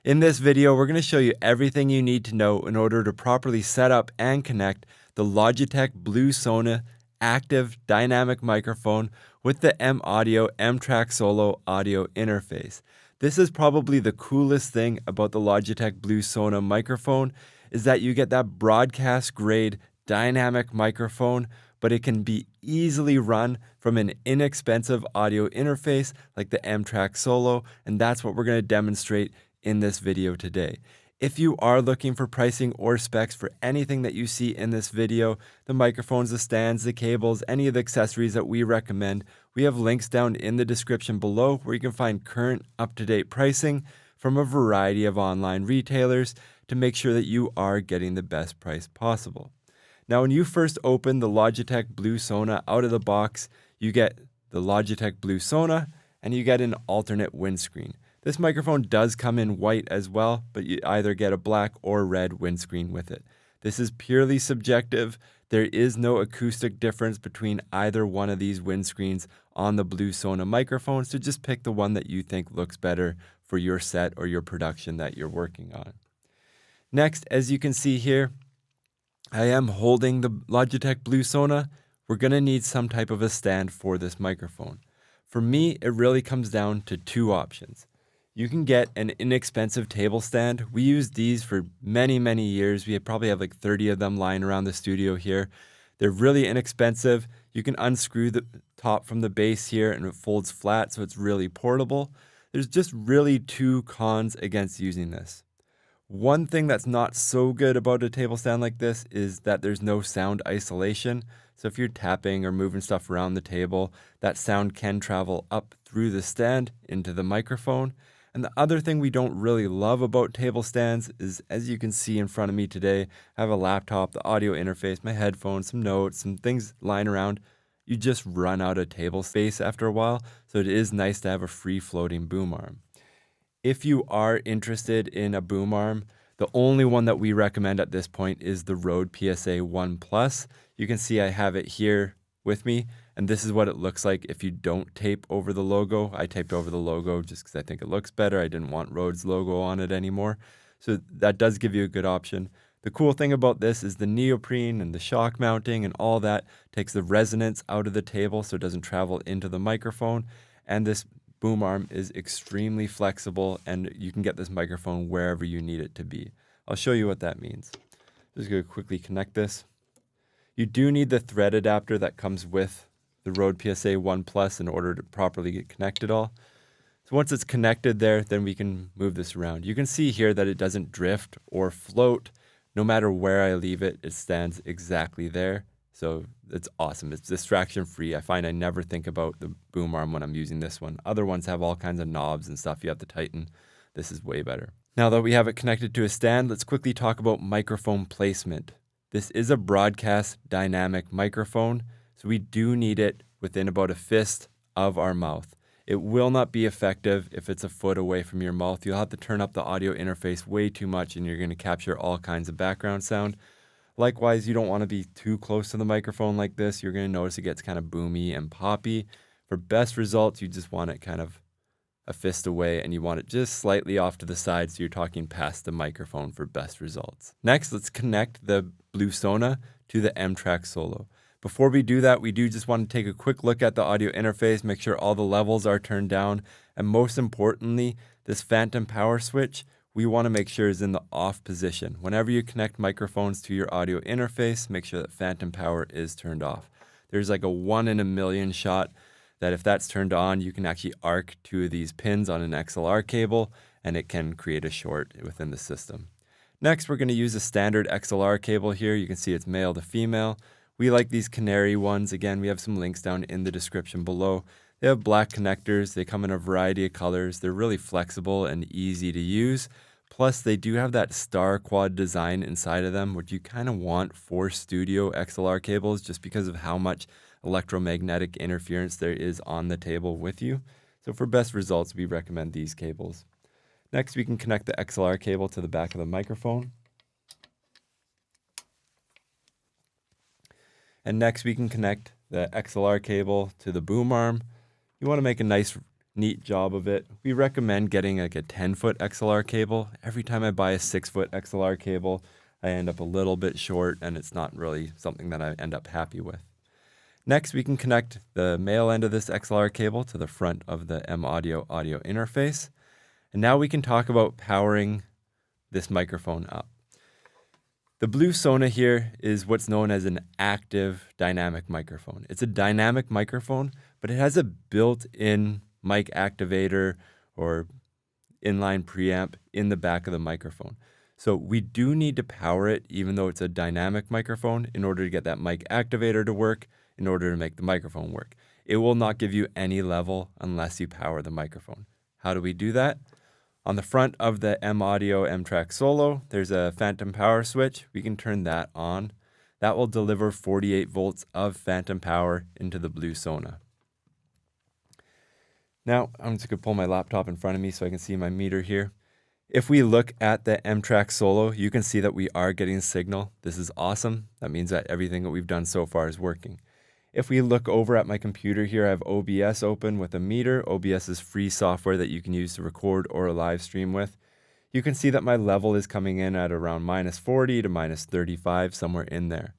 In this video, we're going to show you everything you need to know in order to properly set up and connect the Logitech Blue Sona active dynamic microphone with the M Audio M-Track Solo audio interface. This is probably the coolest thing about the Logitech Blue Sona microphone is that you get that broadcast grade dynamic microphone, but it can be easily run from an inexpensive audio interface like the M-Track Solo, and that's what we're going to demonstrate in this video today. If you are looking for pricing or specs for anything that you see in this video, the microphones, the stands, the cables, any of the accessories that we recommend, we have links down in the description below where you can find current up-to-date pricing from a variety of online retailers to make sure that you are getting the best price possible. Now, when you first open the Logitech Blue Sona out of the box, you get the Logitech Blue Sona and you get an alternate windscreen. This microphone does come in white as well, but you either get a black or red windscreen with it. This is purely subjective. There is no acoustic difference between either one of these windscreens on the Blue Sona microphone, so just pick the one that you think looks better for your set or your production that you're working on. Next, as you can see here, I am holding the Logitech Blue Sona. We're going to need some type of a stand for this microphone. For me, it really comes down to two options. You can get an inexpensive table stand. We used these for many, many years. We probably have like 30 of them lying around the studio here. They're really inexpensive. You can unscrew the top from the base here and it folds flat, so it's really portable. There's just really two cons against using this. One thing that's not so good about a table stand like this is that there's no sound isolation. So if you're tapping or moving stuff around the table, that sound can travel up through the stand into the microphone. And the other thing we don't really love about table stands is, as you can see in front of me today, I have a laptop, the audio interface, my headphones, some notes, some things lying around. You just run out of table space after a while, so it is nice to have a free-floating boom arm. If you are interested in a boom arm, the only one that we recommend at this point is the Rode PSA 1 Plus. You can see I have it here with me, and this is what it looks like if you don't tape over the logo. I taped over the logo just because I think it looks better. I didn't want Rode's logo on it anymore. So that does give you a good option. The cool thing about this is the neoprene and the shock mounting and all that takes the resonance out of the table so it doesn't travel into the microphone. And this boom arm is extremely flexible and you can get this microphone wherever you need it to be. I'll show you what that means. Just going to quickly connect this. You do need the thread adapter that comes with the Rode PSA 1 Plus in order to properly get connected all. So once it's connected there, then we can move this around. You can see here that it doesn't drift or float. No matter where I leave it, it stands exactly there. So it's awesome. It's distraction free. I find I never think about the boom arm when I'm using this one. Other ones have all kinds of knobs and stuff you have to tighten. This is way better. Now that we have it connected to a stand, let's quickly talk about microphone placement. This is a broadcast dynamic microphone, so we do need it within about a fist of our mouth. It will not be effective if it's a foot away from your mouth. You'll have to turn up the audio interface way too much and you're going to capture all kinds of background sound. Likewise, you don't want to be too close to the microphone like this. You're going to notice it gets kind of boomy and poppy. For best results, you just want it kind of a fist away and you want it just slightly off to the side so you're talking past the microphone for best results. Next, let's connect the Blue Sona to the M-Track Solo. Before we do that, we do just want to take a quick look at the audio interface, make sure all the levels are turned down, and most importantly, this phantom power switch, we want to make sure is in the off position. Whenever you connect microphones to your audio interface, make sure that phantom power is turned off. There's like a 1 in a million shot that if that's turned on, you can actually arc two of these pins on an XLR cable and it can create a short within the system. Next, we're going to use a standard XLR cable here. You can see it's male to female. We like these canary ones. Again, we have some links down in the description below. They have black connectors. They come in a variety of colors. They're really flexible and easy to use. Plus, they do have that star quad design inside of them, which you kind of want for studio XLR cables just because of how much electromagnetic interference there is on the table with you. So for best results, we recommend these cables. Next, we can connect the XLR cable to the back of the microphone. And next, we can connect the XLR cable to the boom arm. You want to make a nice neat job of it. We recommend getting like a 10-foot XLR cable. Every time I buy a 6-foot XLR cable, I end up a little bit short, and it's not really something that I end up happy with. Next, we can connect the male end of this XLR cable to the front of the M-Audio audio interface. And now we can talk about powering this microphone up. The blue Sona here is what's known as an active dynamic microphone. It's a dynamic microphone, but it has a built-in mic activator or inline preamp in the back of the microphone. So we do need to power it, even though it's a dynamic microphone, in order to get that mic activator to work, in order to make the microphone work. It will not give you any level unless you power the microphone. How do we do that? On the front of the M-Audio M-Track Solo, there's a phantom power switch. We can turn that on. That will deliver 48 volts of phantom power into the blue Sona. Now, I'm just going to pull my laptop in front of me so I can see my meter here. If we look at the M-Track Solo, you can see that we are getting a signal. This is awesome. That means that everything that we've done so far is working. If we look over at my computer here, I have OBS open with a meter. OBS is free software that you can use to record or live stream with. You can see that my level is coming in at around -40 to -35, somewhere in there.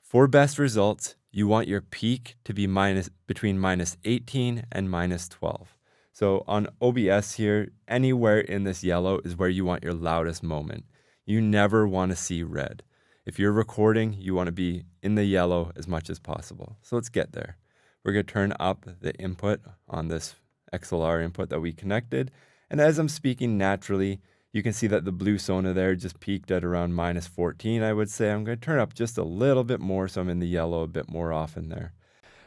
For best results, you want your peak to be between -18 and -12. So on OBS here, anywhere in this yellow is where you want your loudest moment. You never want to see red. If you're recording, you want to be in the yellow as much as possible. So let's get there. We're going to turn up the input on this XLR input that we connected. And as I'm speaking naturally, you can see that the blue Sona there just peaked at around -14, I would say. I'm going to turn up just a little bit more so I'm in the yellow a bit more often there.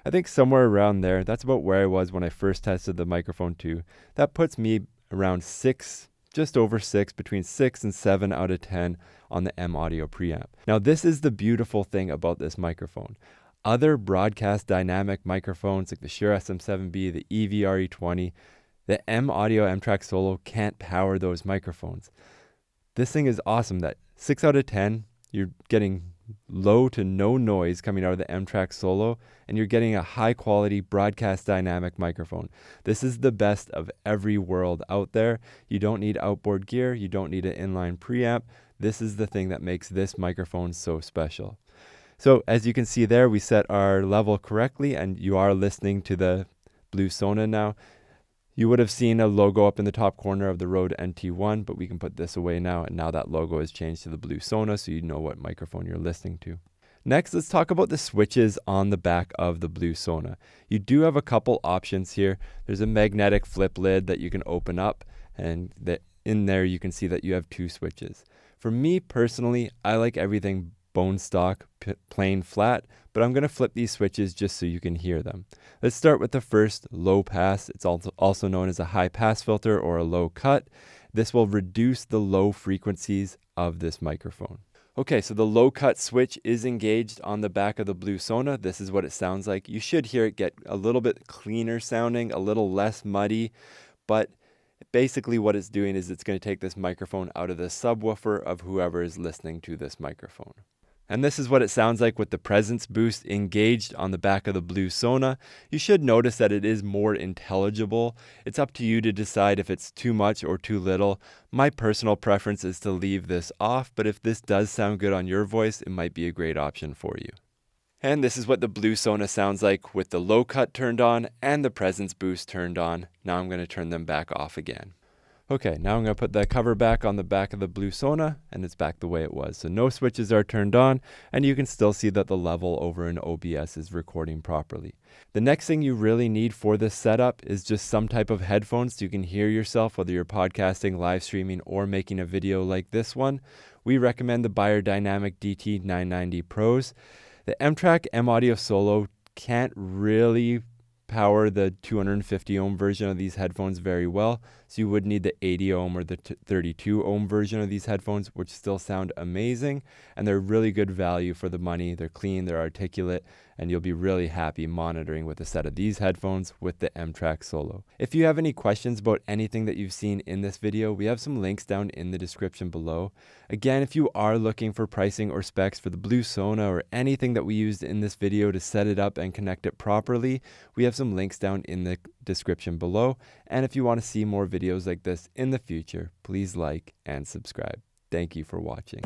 I think somewhere around there, that's about where I was when I first tested the microphone too. That puts me around 6, just over 6, between 6 and 7 out of 10 on the M-Audio preamp. Now, this is the beautiful thing about this microphone. Other broadcast dynamic microphones like the Shure SM7B, the EV-RE20, the M-Audio M-Track Solo can't power those microphones. This thing is awesome that 6 out of 10, you're getting low to no noise coming out of the M-Track Solo, and you're getting a high quality broadcast dynamic microphone. This is the best of every world out there. You don't need outboard gear. You don't need an inline preamp. This is the thing that makes this microphone so special. So as you can see there, we set our level correctly, and you are listening to the blue Sona now. You would have seen a logo up in the top corner of the Rode NT1, but we can put this away now, and now that logo has changed to the blue Sona, so you know what microphone you're listening to. Next, let's talk about the switches on the back of the blue Sona. You do have a couple options here. There's a magnetic flip lid that you can open up, and in there you can see that you have 2 switches. For me personally, I like everything bone stock, plain flat, but I'm going to flip these switches just so you can hear them. Let's start with the first, low pass. It's also known as a high pass filter or a low cut. This will reduce the low frequencies of this microphone. Okay, so the low cut switch is engaged on the back of the blue Sona. This is what it sounds like. You should hear it get a little bit cleaner sounding, a little less muddy, but basically what it's doing is it's going to take this microphone out of the subwoofer of whoever is listening to this microphone. And this is what it sounds like with the presence boost engaged on the back of the blue Sona. You should notice that it is more intelligible. It's up to you to decide if it's too much or too little. My personal preference is to leave this off, but if this does sound good on your voice, it might be a great option for you. And this is what the blue Sona sounds like with the low cut turned on and the presence boost turned on. Now I'm going to turn them back off again. Okay, now I'm going to put the cover back on the back of the blue Sona, and it's back the way it was. So no switches are turned on, and you can still see that the level over in OBS is recording properly. The next thing you really need for this setup is just some type of headphones so you can hear yourself, whether you're podcasting, live streaming, or making a video like this one. We recommend the Beyerdynamic DT990 Pros. The M-Track M-Audio Solo can't really power the 250 ohm version of these headphones very well, so you would need the 80 ohm or the 32 ohm version of these headphones, which still sound amazing, and they're really good value for the money. They're clean, they're articulate, and you'll be really happy monitoring with a set of these headphones with the M-Track Solo. If you have any questions about anything that you've seen in this video, we have some links down in the description below. Again, if you are looking for pricing or specs for the blue Sona or anything that we used in this video to set it up and connect it properly, we have some links down in the description below. And if you want to see more videos like this in the future, please like and subscribe. Thank you for watching.